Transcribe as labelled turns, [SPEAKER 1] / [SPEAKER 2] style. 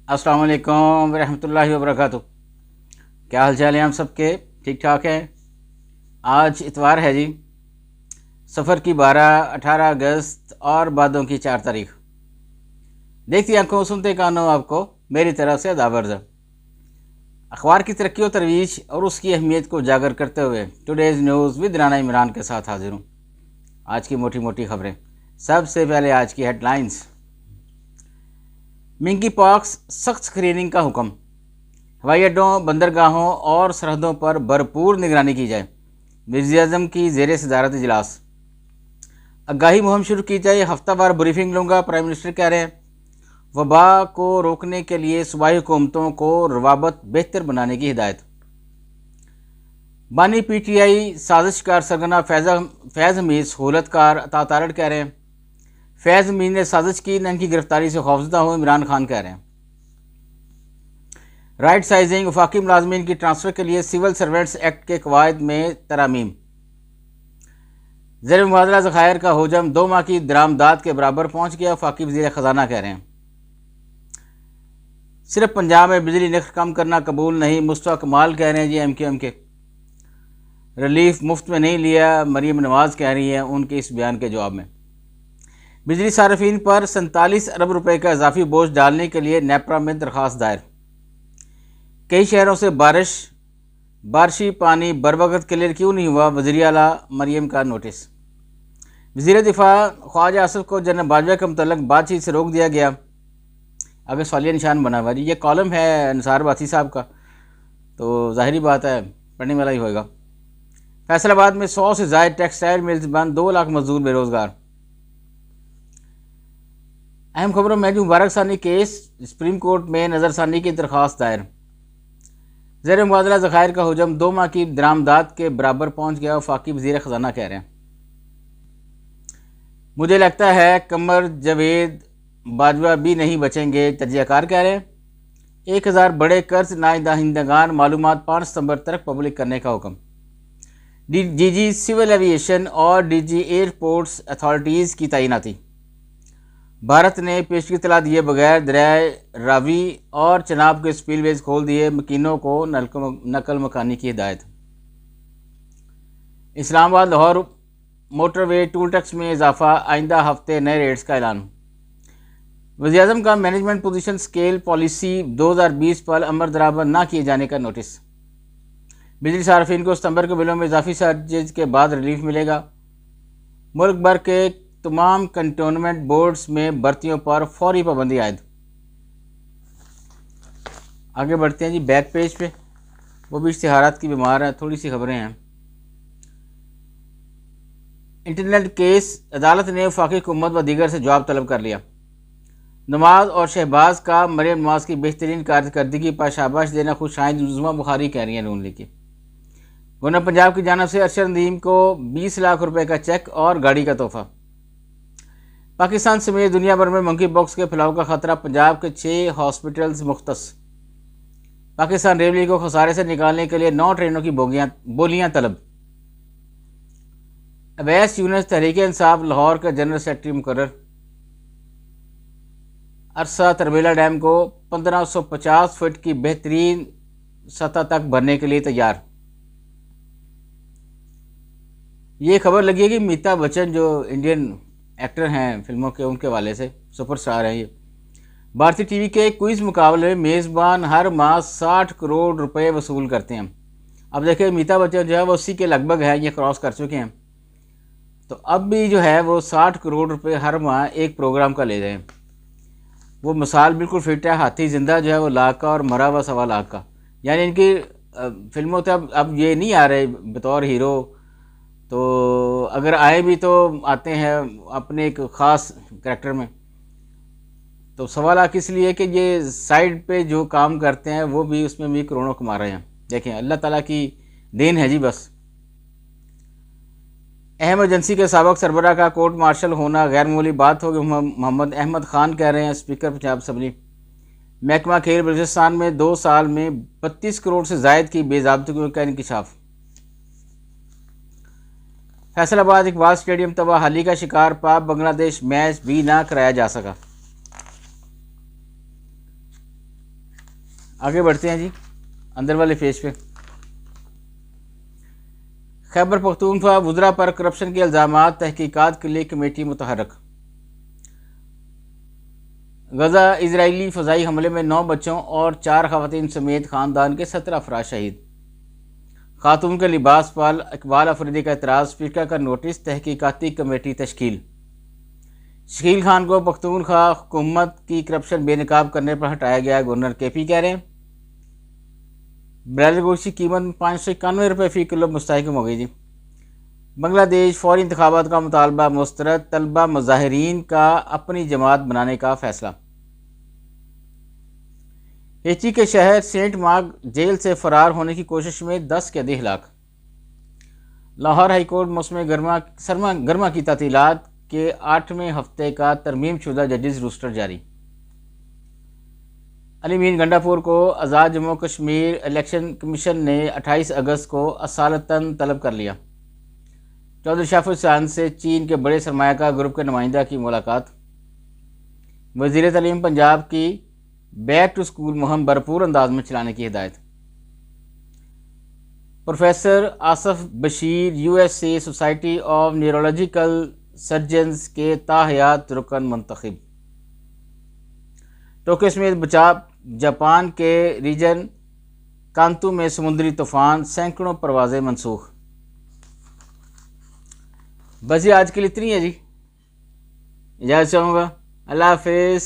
[SPEAKER 1] अस्सलाम वालेकुम रहमतुल्लाहि व बरकातुहू। क्या हाल चाल है हम सब के? ठीक ठाक हैं। आज इतवार है जी, सफ़र की 18 अगस्त और बादों की 4 तारीख। देखती आंखों सुनते कानों आपको मेरी तरफ से दावर्ज। अखबार की तरक्की और तरवीज और उसकी अहमियत को उजागर करते हुए today's news with Rana Imran के साथ हाजिर हूँ। आज की मोटी मोटी खबरें। सबसे पहले आज की हेडलाइंस। मिंकी पॉक्स सख्त स्क्रीनिंग का हुक्म। हवाई अड्डों, बंदरगाहों और सरहदों पर भरपूर निगरानी की जाए। वज़ीर-ए-आज़म की ज़ेर सदारत इजलास। आगाही मुहिम शुरू की जाए, हफ्तावार ब्रीफिंग लूँगा, प्राइम मिनिस्टर कह रहे हैं। वबा को रोकने के लिए सूबाई हुकूमतों को रवाबत बेहतर बनाने की हिदायत। बानी PTI साजिशकार सरगना फैज़ हमीद सहूलतकार तारड़ कह रहे हैं। फैज़ हमीद ने साजिश की, न इनकी गिरफ्तारी से खौफजदा हो, इमरान खान कह रहे हैं। राइट साइजिंग, वफाकी मुलाजमीन की ट्रांसफ़र के लिए सिविल सर्वेंट्स एक्ट के कवायद में तरामीम। ज़ेर मुबादला ज़खायर का हजम 2 माह की दरामदात के बराबर पहुँच गया, वफाकी वज़ीर ख़जाना कह रहे हैं। सिर्फ पंजाब में बिजली नर्ख कम करना कबूल नहीं, मुस्तफ़ा कमाल कह रहे हैं जी MQM के। रिलीफ मुफ्त में नहीं लिया, मरीम नवाज़ कह रही हैं उनके इस बयान के जवाब में। बिजली सार्फिन पर 47 अरब रुपए का इजाफी बोझ डालने के लिए नेपरा में दरख्वास्त दायर। कई शहरों से बारिशी पानी बर वक्त क्लियर क्यों नहीं हुआ, वज़ीर आला मरीम का नोटिस। वज़ीर दिफा ख्वाजा आसिफ को जनरल बाजवा के मुतल्लिक़ बातचीत से रोक दिया गया। आगे सवालिया निशान बना हुआ जी। ये कॉलम है निसार बासी साहब का, तो ज़ाहिरी बात है पढ़ने वाला ही होएगा। फैसलाबाद में 100 से ज़ायद टेक्सटाइल मिल्स बंद, 2 लाख मजदूर बेरोज़गार। अहम खबरों में मुबारक सानी केस, सुप्रीम कोर्ट में नज़रसानी की दरख्वास्त दायर। ज़ेर मुबादला ज़खायर का हजम 2 माह की दरामदात के बराबर पहुँच गया, वफाकी वज़ीर ख़जाना कह रहे हैं। मुझे लगता है कमर जवेद बाजवा भी नहीं बचेंगे, तजियाकार कह रहे हैं। 1000 बड़े कर्ज नादहिंदगान मालूमात 5 सितंबर तक पब्लिक करने का हुक्म। DG सिविल एविएशन और DG एयरपोर्ट्स अथॉरिटीज़ की तैनाती। भारत ने पेशगी इतला दिए बगैर दरियाए रावी और चनाब के स्पीलवेज खोल दिए, मकीनों को नकल मकानी की हिदायत। Islamabad Lahore motorway toll tax में इजाफा, आइंदा हफ्ते नए रेट्स का ऐलान। वज़ीर-ए-आज़म का मैनेजमेंट पोजीशन स्केल पॉलिसी 2020 पर अमल दरामद न किए जाने का नोटिस। बिजली सार्फिन को सितंबर के बिलों में इजाफी चार्जेज के बाद रिलीफ मिलेगा। मुल्क भर के तमाम कंटोनमेंट बोर्ड्स में भर्तियों पर फौरी पाबंदी आयद। आगे बढ़ते हैं जी बैक पेज पे, वो भी इश्तिहारात की बीमार है, थोड़ी सी खबरें हैं। इंटरनेट केस, अदालत ने वफाकी हुकूमत व दीगर से जवाब तलब कर लिया। नमाज और शहबाज का मरियम नवाज की बेहतरीन कारकर्दगी पर शाबाश देना खुश आइंद जुज़मा बुखारी कह रही हैं नून लीग की। गवर्नर पंजाब की जानब से अरशद नदीम को 20 लाख रुपए का चेक और गाड़ी का तोहफा। पाकिस्तान समेत दुनिया भर में मंकी पॉक्स के फैलाव का खतरा, पंजाब के 6 हॉस्पिटल्स मुख्तस। पाकिस्तान रेलवे को खसारे से निकालने के लिए 9 ट्रेनों की बोलियां तलब। अवैस यूनुस तहरीक इंसाफ लाहौर का जनरल सेक्रेटरी मुकर्रर। अरसा तरबेला डैम को 1550 फुट की बेहतरीन सतह तक भरने के लिए तैयार। ये खबर लगी है कि अमिताभ बच्चन जो इंडियन एक्टर हैं फिल्मों के, उनके वाले से सुपरस्टार हैं ये। भारतीय टीवी के क्विज़ मुकाबले में मेज़बान हर माह 60 करोड़ रुपए वसूल करते हैं। अब देखिए अमिताभ बच्चन जो है वो 80 के लगभग है, ये क्रॉस कर चुके हैं, तो अब भी जो है वो 60 करोड़ रुपए हर माह एक प्रोग्राम का ले रहे हैं। वो मिसाल बिल्कुल फिट है, हाथी जिंदा जो है वो लाख का और मरा हुआ 1.25 लाख का। यानी इनकी फिल्मों से अब ये नहीं आ रहे बतौर हीरो, तो अगर आए भी तो आते हैं अपने एक ख़ास करैक्टर में। तो 1.25 लाख इसलिए कि ये साइड पे जो काम करते हैं वो भी उसमें भी करोड़ों कमा रहे हैं। देखें अल्लाह ताला की देन है जी बस। अहम एजेंसी के साबिक़ सरबराह का कोर्ट मार्शल होना गैर मामूली बात होगी, मोहम्मद अहमद खान कह रहे हैं, स्पीकर पंजाब असम्बली। महकमा खेल बलूचिस्तान में 2 साल में 32 करोड़ से ज़ायद की बेज़ाब्तगियों का इंकशाफ। फैसलाबाद इकबाल स्टेडियम तबाही का शिकार, पाक बांग्लादेश मैच भी ना कराया जा सका। آگے بڑھتے ہیں جی اندر والے پیج پہ۔ خیبر پختونخوا وزراء پر کرپشن کے الزامات، تحقیقات کے لیے کمیٹی متحرک۔ غزہ اسرائیلی فضائی حملے میں 9 بچوں اور 4 خواتین سمیت خاندان کے 17 افراد شہید۔ خاتون کے لباس پال اقبال افریدی کا اعتراض، اسپیکر کا نوٹس، تحقیقاتی کمیٹی تشکیل۔ شکیل خان کو پختونخوا حکومت کی کرپشن بے نقاب کرنے پر ہٹایا گیا، گورنر کے پی کہہ رہے ہیں۔ برائیلر گوشت کی قیمت 591 روپے فی کلو مستحکم ہو گئی جی۔ بنگلہ دیش فوری انتخابات کا مطالبہ مسترد، طلبہ مظاہرین کا اپنی جماعت بنانے کا فیصلہ۔ ہیٹی کے شہر سینٹ مارک جیل سے فرار ہونے کی کوشش میں 10 قیدی ہلاک۔ لاہور ہائی کورٹ موسم گرما کی تعطیلات کے 8ویں ہفتے کا ترمیم شدہ ججز روسٹر جاری۔ علی مین گنڈا پور کو آزاد جموں کشمیر الیکشن کمیشن نے 28 اگست کو اصالتاً طلب کر لیا۔ چودھری شاف حسین سے چین کے بڑے سرمایہ کار گروپ کے نمائندہ کی ملاقات۔ وزیر تعلیم پنجاب کی بیک ٹو اسکول مہم بھرپور انداز میں چلانے کی ہدایت۔ Professor Asif Bashir U S a society of neurological surgeons کے تاحیات رکن منتخب۔ ٹوکیو سمیت جاپان کے ریجن کانتو میں سمندری طوفان، سینکڑوں پروازیں منسوخ۔ بس یہ آج کے لیے اتنی ہے جی، اجازت چاہوں گا، اللہ حافظ۔